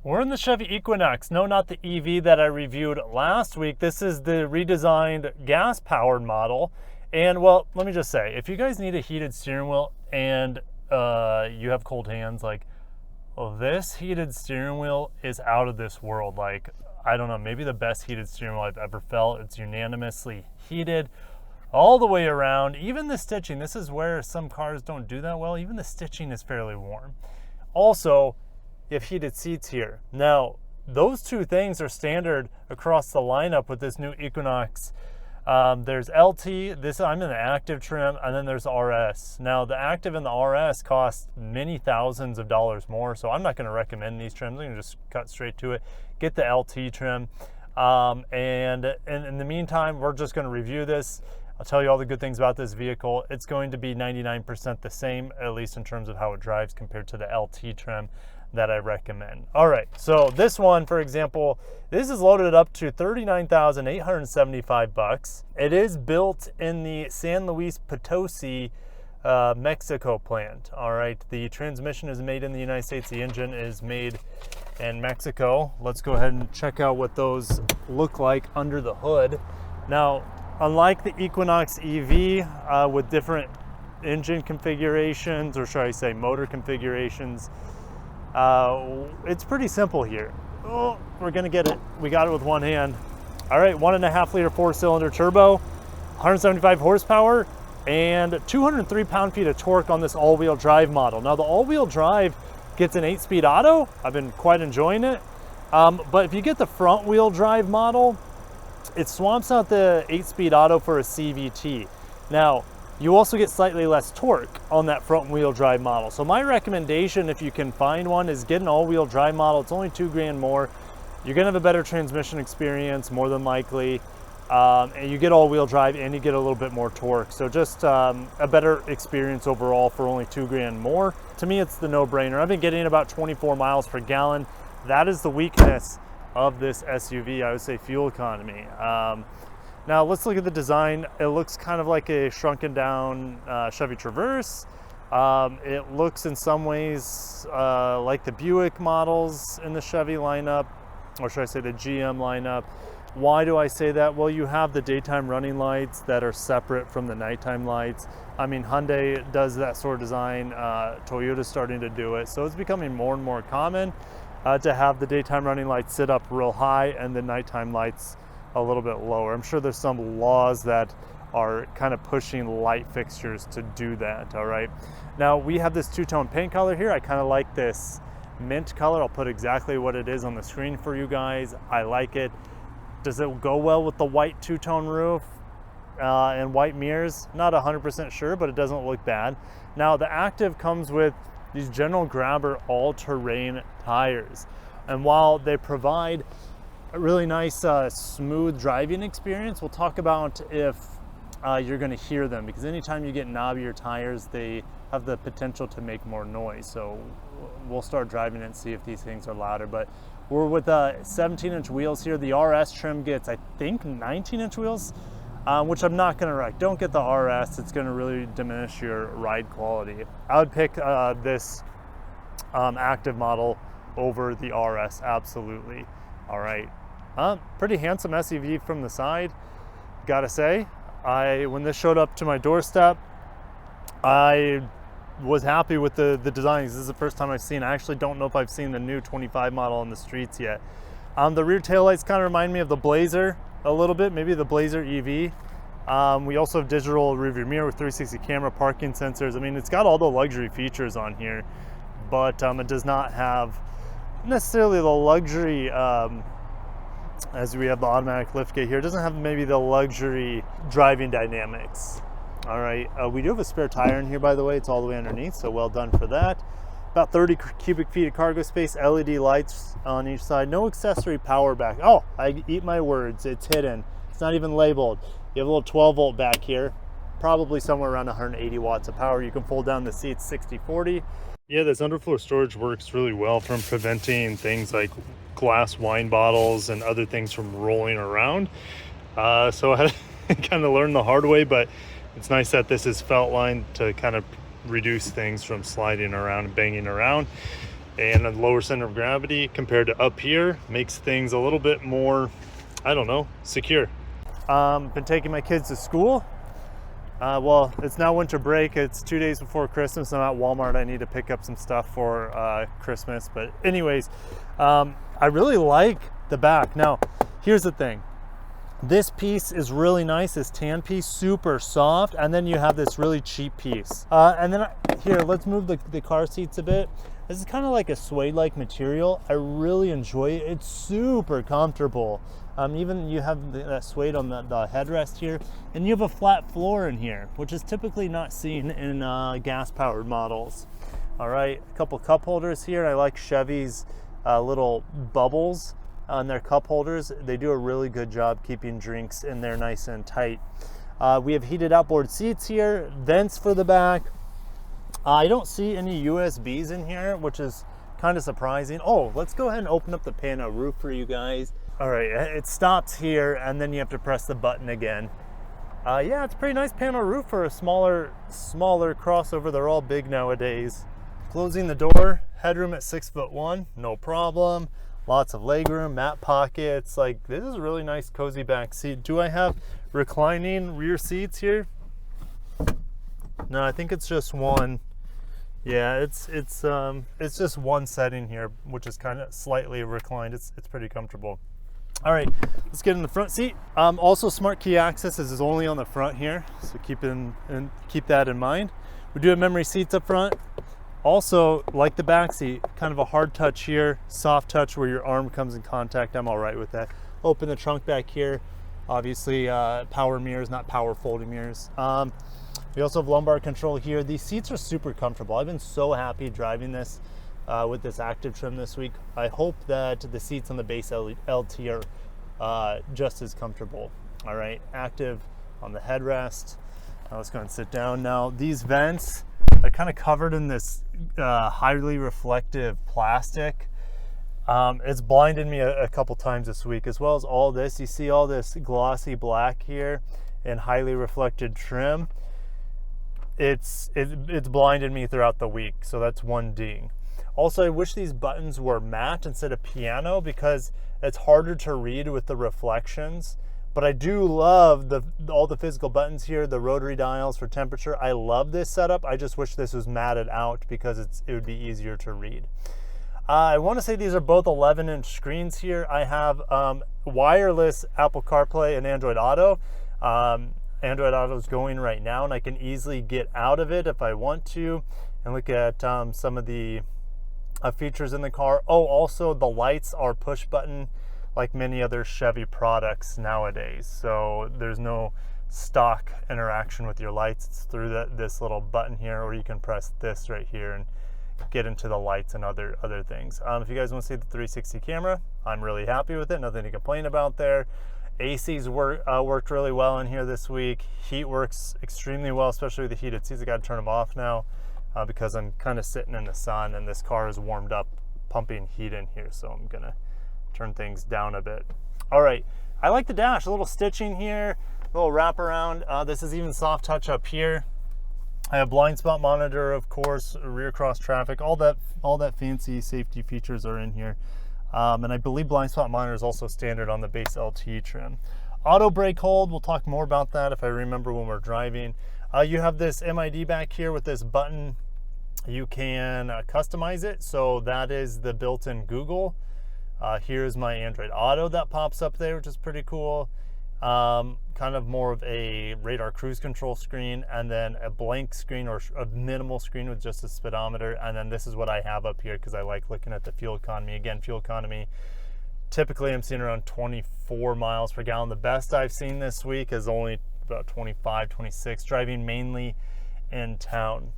We're in the Chevy Equinox. No, not the EV that I reviewed last week. This is the redesigned gas-powered model. And well, let me just say, if you guys need a heated steering wheel and you have cold hands, like, well, this heated steering wheel is out of this world. Like, I don't know, maybe the best heated steering wheel I've ever felt. It's unanimously heated all the way around. Even the stitching, this is where some cars don't do that well. Even the stitching is fairly warm. Also, you have heated seats here. Now, those two things are standard across the lineup with this new Equinox. There's LT, I'm in the active trim, and then there's RS. Now, the active and the RS cost many thousands of dollars more, so I'm not going to recommend these trims. I'm going to just cut straight to it. Get the LT trim. And in the meantime, we're just going to review this. I'll tell you all the good things about this vehicle. It's going to be 99% the same, at least in terms of how it drives compared to the LT trim that I recommend. All right, so this one, for example, this is loaded up to $39,875. It is built in the San Luis Potosi, Mexico plant. All right, the transmission is made in the United States. The engine is made in Mexico. Let's go ahead and check out what those look like under the hood. Now, unlike the Equinox EV with different engine configurations, or should I say motor configurations, it's pretty simple here. Oh, we're gonna get it. We got it with one hand. All right, 1.5 liter 4-cylinder turbo, 175 horsepower, and 203 pound-feet of torque on this all-wheel drive model. Now, the all-wheel drive gets an 8-speed auto. I've been quite enjoying it. But if you get the front-wheel drive model, it swamps out the 8-speed auto for a CVT. Now, you also get slightly less torque on that front wheel drive model. So my recommendation, if you can find one, is get an all-wheel drive model. It's only $2,000 more. You're gonna have a better transmission experience, more than likely. And you get all-wheel drive and you get a little bit more torque. So just a better experience overall for only $2,000 more. To me, it's the no-brainer. I've been getting about 24 miles per gallon. That is the weakness of this SUV, I would say, fuel economy. Now let's look at the design. It looks kind of like a shrunken down Chevy Traverse. It looks in some ways like the Buick models in the Chevy lineup, or should I say the GM lineup. Why do I say that? Well, you have the daytime running lights that are separate from the nighttime lights. I mean, Hyundai does that sort of design. Toyota's starting to do it. So it's becoming more and more common to have the daytime running lights sit up real high and the nighttime lights a little bit lower. I'm sure there's some laws that are kind of pushing light fixtures to do that, all right? Now, we have this two-tone paint color here. I kind of like this mint color. I'll put exactly what it is on the screen for you guys. I like it. Does it go well with the white two-tone roof and white mirrors? Not 100% sure, but it doesn't look bad. Now, the Active comes with these General Grabber all-terrain tires. And while they provide a really nice smooth driving experience, we'll talk about if you're going to hear them, because anytime you get knobbier tires, they have the potential to make more noise. So we'll start driving it and see if these things are louder. But we're with 17-inch wheels here. The RS trim gets, I think, 19-inch wheels, which I'm not going to wreck. Don't get the RS. It's going to really diminish your ride quality. I would pick this Active model over the RS, absolutely. All right, pretty handsome SUV from the side, gotta say. When this showed up to my doorstep, I was happy with the design. This is the first time I've seen. I actually don't know if I've seen the new 25 model on the streets yet. The rear taillights kind of remind me of the Blazer a little bit, maybe the Blazer EV. We also have digital rearview mirror with 360 camera, parking sensors. I mean, it's got all the luxury features on here, but it does not have necessarily the luxury, as we have the automatic liftgate here. It doesn't have maybe the luxury driving dynamics. All right, we do have a spare tire in here, by the way. It's all the way underneath, so well done for that. About 30 cubic feet of cargo space, LED lights on each side, no accessory power back. Oh, I eat my words, it's hidden. It's not even labeled. You have a little 12-volt back here, probably somewhere around 180 watts of power. You can fold down the seats 60-40. Yeah, this underfloor storage works really well from preventing things like glass wine bottles and other things from rolling around. So I had to kind of learn the hard way, but it's nice that this is felt lined to kind of reduce things from sliding around and banging around. and a lower center of gravity compared to up here makes things a little bit more, I don't know, secure. Been taking my kids to school. Well, it's now winter break. It's 2 days before Christmas. I'm at Walmart. I need to pick up some stuff for Christmas. But anyways, I really like the back. Now, here's the thing. This piece is really nice, this tan piece, super soft, and then you have this really cheap piece. And then here, let's move the car seats a bit. This is kind of like a suede-like material. I really enjoy it. It's super comfortable. Even you have that suede on the headrest here, and you have a flat floor in here, which is typically not seen in gas-powered models. All right, a couple cup holders here. I like Chevy's little bubbles on their cup holders. They do a really good job keeping drinks in there nice and tight. We have heated outboard seats here, vents for the back. I don't see any USBs in here, which is kind of surprising. Oh, let's go ahead and open up the pano roof for you guys. All right, it stops here and then you have to press the button again. Yeah, it's a pretty nice pano roof for a smaller crossover. They're all big nowadays. Closing the door, headroom at 6'1", no problem. Lots of legroom, mat pockets. Like, this is a really nice cozy back seat. Do I have reclining rear seats here? No, I think it's just one. Yeah, it's just one setting here, which is kind of slightly reclined. It's pretty comfortable. All right, let's get in the front seat. Also, smart key access is only on the front here, so keep that in mind. We do have memory seats up front. Also, like the back seat, kind of a hard touch here, soft touch where your arm comes in contact. I'm all right with that. Open the trunk back here. Obviously, power mirrors, not power folding mirrors. We also have lumbar control here. These seats are super comfortable. I've been so happy driving this with this active trim this week. I hope that the seats on the base LT are just as comfortable. All right, active on the headrest. Now let's go and sit down. Now these vents are kind of covered in this highly reflective plastic. It's blinded me a couple times this week, as well as all this. You see all this glossy black here and highly reflected trim. It's blinded me throughout the week, so that's one ding. Also, I wish these buttons were matte instead of piano because it's harder to read with the reflections. But I do love all the physical buttons here, the rotary dials for temperature. I love this setup. I just wish this was matted out because it would be easier to read. I want to say these are both 11-inch screens here. I have wireless Apple CarPlay and Android Auto. Android Auto is going right now, and I can easily get out of it if I want to and look at some of the features in the car. Oh, also the lights are push button like many other Chevy products nowadays. So there's no stock interaction with your lights. It's through this little button here, or you can press this right here and get into the lights and other things. If you guys want to see the 360 camera, I'm really happy with it. Nothing to complain about there. AC's worked really well in here this week. Heat works extremely well, especially with the heated seats. I got to turn them off now because I'm kind of sitting in the sun and this car is warmed up, pumping heat in here. So I'm gonna turn things down a bit. All right, I like the dash. A little stitching here, a little wraparound. This is even soft touch up here. I have blind spot monitor, of course, rear cross traffic. All that fancy safety features are in here. And I believe blind spot monitor is also standard on the base LT trim. Auto brake hold, we'll talk more about that if I remember when we're driving. You have this MID back here with this button. You can customize it. So that is the built-in Google. Here's my Android Auto that pops up there, which is pretty cool. Kind of more of a radar cruise control screen, and then a blank screen or a minimal screen with just a speedometer. And then this is what I have up here because I like looking at the fuel economy. Again, fuel economy, typically I'm seeing around 24 miles per gallon. The best I've seen this week is only about 25, 26, driving mainly in town.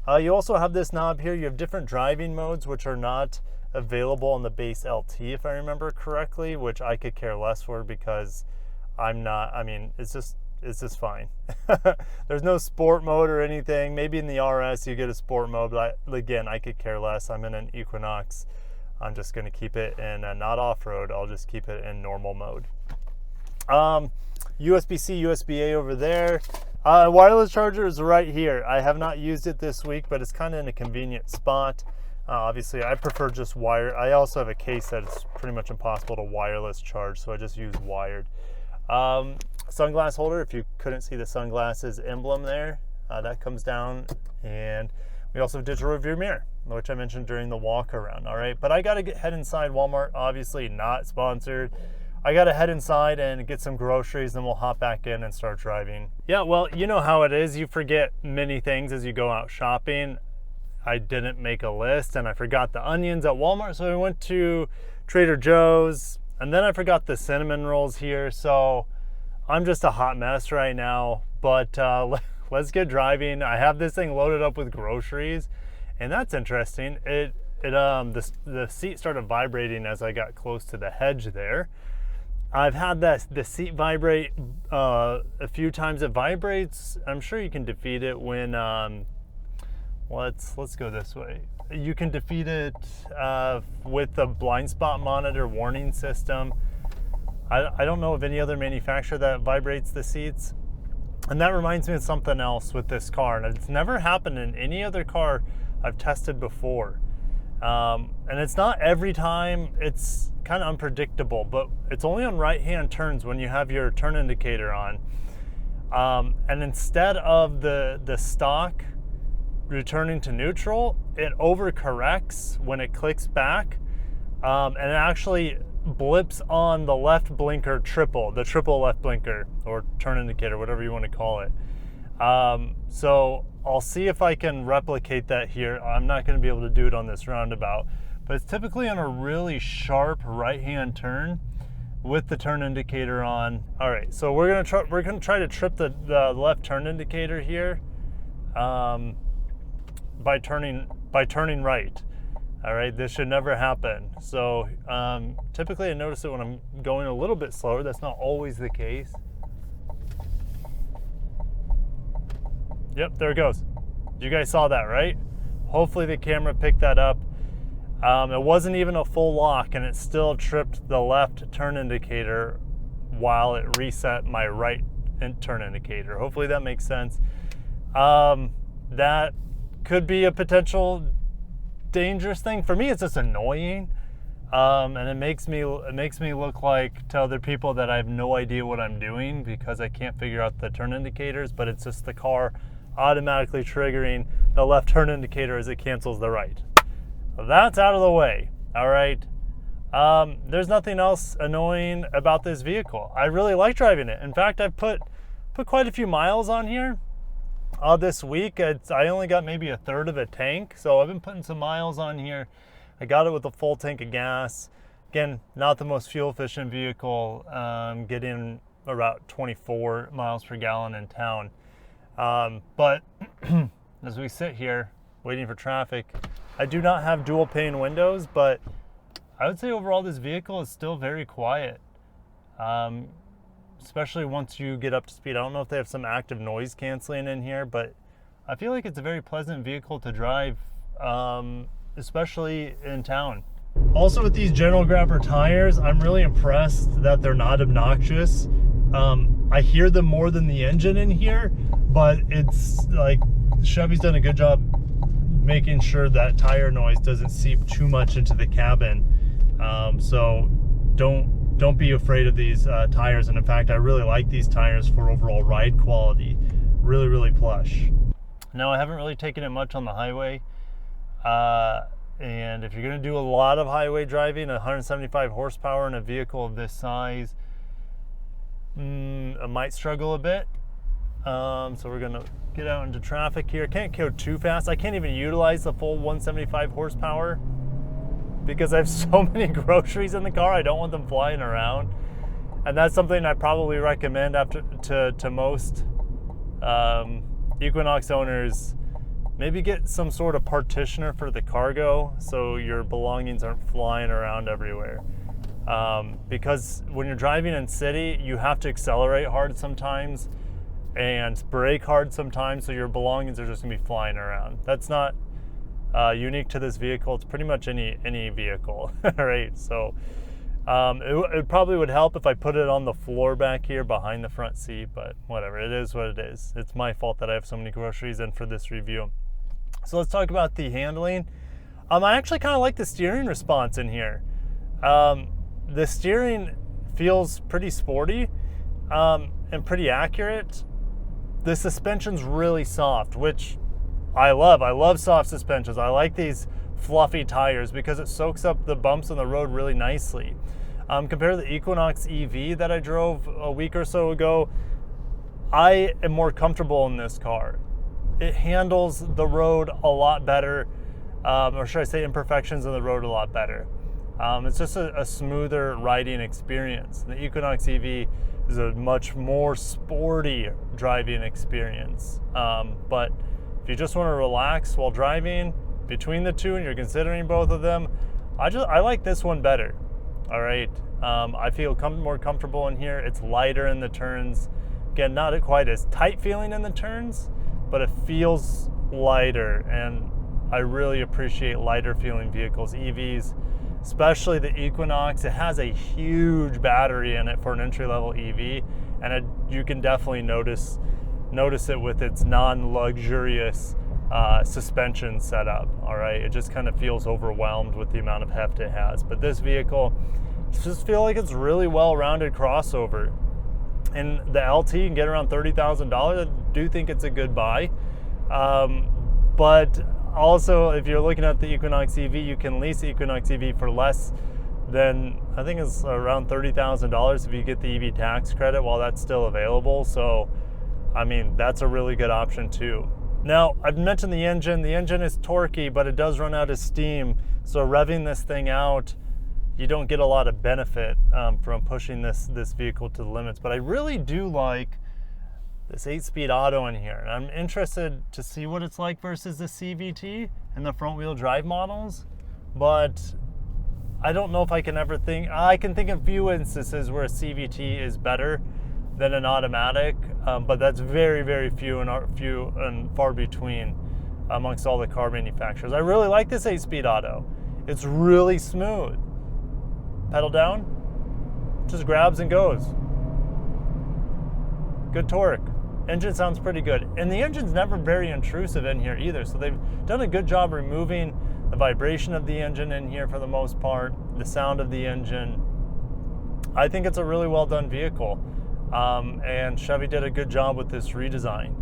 You also have this knob here. You have different driving modes, which are not available on the base LT, if I remember correctly, which I could care less for because I'm not, I mean, it's just fine. There's no sport mode or anything. Maybe in the RS you get a sport mode, but again, I could care less. I'm in an Equinox. I'm just going to keep it in not off-road. I'll just keep it in normal mode. USB-C, USB-A over there. Wireless charger is right here. I have not used it this week, but it's kind of in a convenient spot. Obviously, I prefer just wired. I also have a case that it's pretty much impossible to wireless charge, so I just use wired. Sunglass holder, if you couldn't see the sunglasses emblem there, that comes down. And we also have digital rearview mirror, which I mentioned during the walk around. All right, but I got to head inside Walmart, obviously not sponsored. I got to head inside and get some groceries, then we'll hop back in and start driving. Yeah, well, you know how it is. You forget many things as you go out shopping. I didn't make a list and I forgot the onions at Walmart, so I went to Trader Joe's, and then I forgot the cinnamon rolls here, so I'm just a hot mess right now. But let's get driving. I have this thing loaded up with groceries, and that's interesting. The seat started vibrating as I got close to the hedge there. I've had the seat vibrate a few times. It vibrates. I'm sure you can defeat it when let's go this way. You can defeat it with the blind spot monitor warning system. I don't know of any other manufacturer that vibrates the seats. And that reminds me of something else with this car, and it's never happened in any other car I've tested before. And it's not every time. It's kind of unpredictable, but it's only on right-hand turns when you have your turn indicator on. And instead of the stock returning to neutral, it overcorrects when it clicks back, and it actually blips on the left blinker the triple left blinker or turn indicator, whatever you want to call it. So I'll see if I can replicate that here. I'm not going to be able to do it on this roundabout, but it's typically on a really sharp right-hand turn with the turn indicator on. All right, so we're gonna try to trip the left turn indicator here by turning right. All right, this should never happen. So typically I notice it when I'm going a little bit slower. That's not always the case. Yep, there it goes. You guys saw that, right? Hopefully the camera picked that up. It wasn't even a full lock, and it still tripped the left turn indicator while it reset my right turn indicator. Hopefully that makes sense. That could be a potential dangerous thing. For me, it's just annoying, and it makes me look like to other people that I have no idea what I'm doing because I can't figure out the turn indicators, but it's just the car automatically triggering the left turn indicator as it cancels the right. That's out of the way. All right, there's nothing else annoying about this vehicle. I really like driving it. In fact, I've put quite a few miles on here this week. I only got maybe a third of a tank, so I've been putting some miles on here. I got it with a full tank of gas. Again, not the most fuel efficient vehicle, getting about 24 miles per gallon in town. But as we sit here waiting for traffic, I do not have dual pane windows, but I would say overall this vehicle is still very quiet, especially once you get up to speed. I don't know if they have some active noise canceling in here, but I feel like it's a very pleasant vehicle to drive, especially in town. Also with these General Grabber tires, I'm really impressed that they're not obnoxious. I hear them more than the engine in here, but it's like Chevy's done a good job making sure that tire noise doesn't seep too much into the cabin. So don't be afraid of these tires. And in fact, I really like these tires for overall ride quality. Really, really plush. Now, I haven't really taken it much on the highway. And if you're going to do a lot of highway driving, 175 horsepower in a vehicle of this size, I might struggle a bit. So we're going to get out into traffic here. Can't go too fast. I can't even utilize the full 175 horsepower because I have so many groceries in the car. I don't want them flying around. And that's something I probably recommend to most Equinox owners. Maybe get some sort of partitioner for the cargo so your belongings aren't flying around everywhere. Because when you're driving in city, you have to accelerate hard sometimes and brake hard sometimes, so your belongings are just gonna be flying around. That's not unique to this vehicle. It's pretty much any vehicle, right? So it probably would help if I put it on the floor back here behind the front seat, but whatever, it is what it is. It's my fault that I have so many groceries in for this review. So let's talk about the handling. I actually kind of like the steering response in here. The steering feels pretty sporty and pretty accurate. The suspension's really soft, which I love. I love soft suspensions. I like these fluffy tires because it soaks up the bumps on the road really nicely. Compared to the Equinox EV that I drove a week or so ago, I am more comfortable in this car. It handles the road a lot better, or should I say imperfections in the road a lot better. It's just a smoother riding experience. The Equinox EV is a much more sporty driving experience. But if you just want to relax while driving between the two and you're considering both of them, I like this one better. All right, I feel more comfortable in here. It's lighter in the turns. Again, not quite as tight feeling in the turns, but it feels lighter, and I really appreciate lighter feeling vehicles, EVs, especially the Equinox. It has a huge battery in it for an entry-level EV, and you can definitely notice it with its non-luxurious suspension setup. All right, it just kind of feels overwhelmed with the amount of heft it has. But this vehicle, just feel like it's really well-rounded crossover. And the LT can get around $30,000. I do think it's a good buy. But also, if you're looking at the Equinox EV, you can lease the Equinox EV for less than, I think it's around $30,000 if you get the EV tax credit while that's still available. So, I mean, that's a really good option too. Now, I've mentioned the engine. The engine is torquey, but it does run out of steam. So revving this thing out, you don't get a lot of benefit from pushing this vehicle to the limits. But I really do like this 8-speed auto in here. And I'm interested to see what it's like versus the CVT and the front wheel drive models. But I don't know if I can think of few instances where a CVT is better than an automatic, but that's very, very few and far between amongst all the car manufacturers. I really like this 8-speed auto. It's really smooth. Pedal down, just grabs and goes. Good torque. Engine sounds pretty good. And the engine's never very intrusive in here either, so they've done a good job removing the vibration of the engine in here for the most part, the sound of the engine. I think it's a really well done vehicle. And Chevy did a good job with this redesign.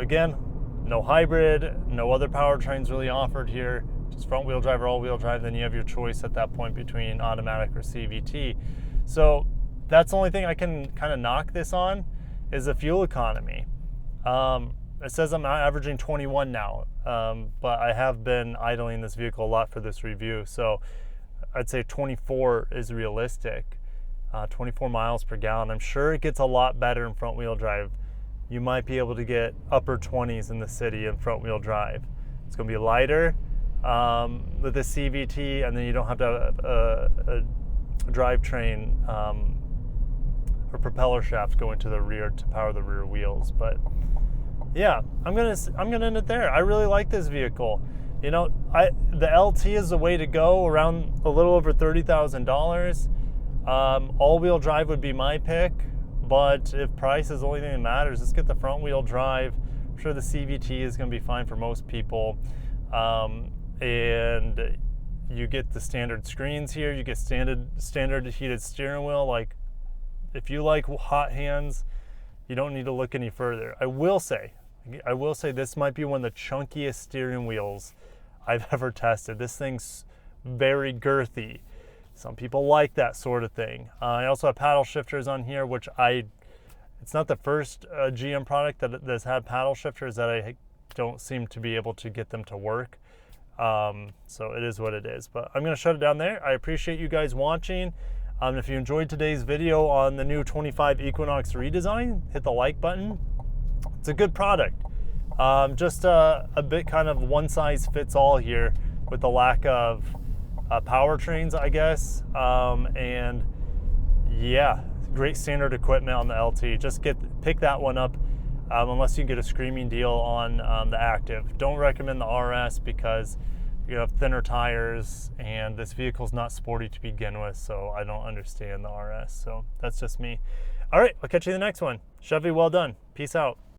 Again, no hybrid, no other powertrains really offered here. Just front wheel drive or all wheel drive, then you have your choice at that point between automatic or CVT. So that's the only thing I can kind of knock this on is the fuel economy. It says I'm averaging 21 now, but I have been idling this vehicle a lot for this review. So I'd say 24 is realistic, 24 miles per gallon. I'm sure it gets a lot better in front wheel drive. You might be able to get upper 20s in the city in front wheel drive. It's gonna be lighter with the CVT, and then you don't have to have a drivetrain or propeller shaft going to the rear to power the rear wheels. But yeah, I'm gonna end it there. I really like this vehicle. You know, the LT is the way to go, around a little over $30,000. All-wheel drive would be my pick, but if price is the only thing that matters, let's get the front-wheel drive. I'm sure the CVT is going to be fine for most people. And you get the standard screens here. You get standard heated steering wheel. Like, if you like hot hands, you don't need to look any further. I will say this might be one of the chunkiest steering wheels I've ever tested. This thing's very girthy. Some people like that sort of thing. I also have paddle shifters on here, which it's not the first GM product that's had paddle shifters that I don't seem to be able to get them to work. So it is what it is. But I'm going to shut it down there. I appreciate you guys watching. If you enjoyed today's video on the new 25 Equinox redesign, hit the like button. It's a good product. Just a bit kind of one size fits all here with the lack of powertrains, I guess. And yeah, great standard equipment on the LT. Just pick that one up unless you get a screaming deal on the Active. Don't recommend the RS because you have thinner tires and this vehicle's not sporty to begin with, so I don't understand the RS. So that's just me. All right, I'll catch you in the next one. Chevy, well done. Peace out.